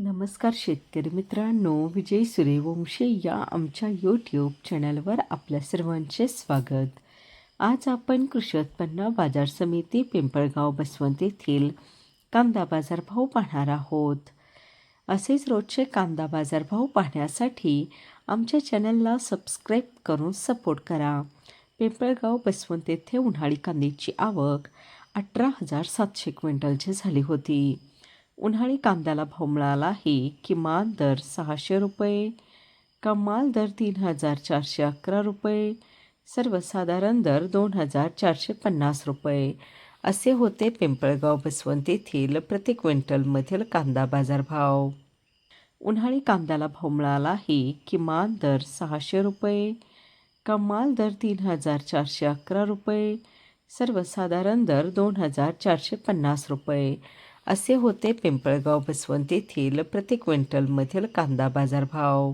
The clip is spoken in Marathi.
नमस्कार शेतकरी मित्रांनो, विजय सूर्यवंशी या आमच्या यूट्यूब चॅनलवर आपल्या सर्वांचे स्वागत. आज आपण कृषी उत्पन्न बाजार समिती पिंपळगाव बसवंत येथील कांदा बाजारभाव पाहणार आहोत. असेच रोजचे कांदा बाजारभाव पाहण्यासाठी आमच्या चॅनलला सबस्क्राईब करून सपोर्ट करा. पिंपळगाव बसवंत येथे उन्हाळी कांद्याची आवक 18,700 क्विंटलची झाली होती. उन्हाळी कांद्याला भाव मिळाला आहे. किमान दर 600 रुपये, कमाल दर 3,411 रुपये, सर्वसाधारण दर 2,450 रुपये असे होते पिंपळगाव बसवंत येथील प्रति क्विंटलमधील कांदा बाजारभाव. उन्हाळी कांद्याला भाव मिळाला आहे. किमान दर 600 रुपये, कमाल दर 3,411 रुपये, सर्वसाधारण दर 2,450 रुपये असे होते पिंपळगाव बसवंत येथील प्रति क्विंटलमधील कांदा बाजारभाव.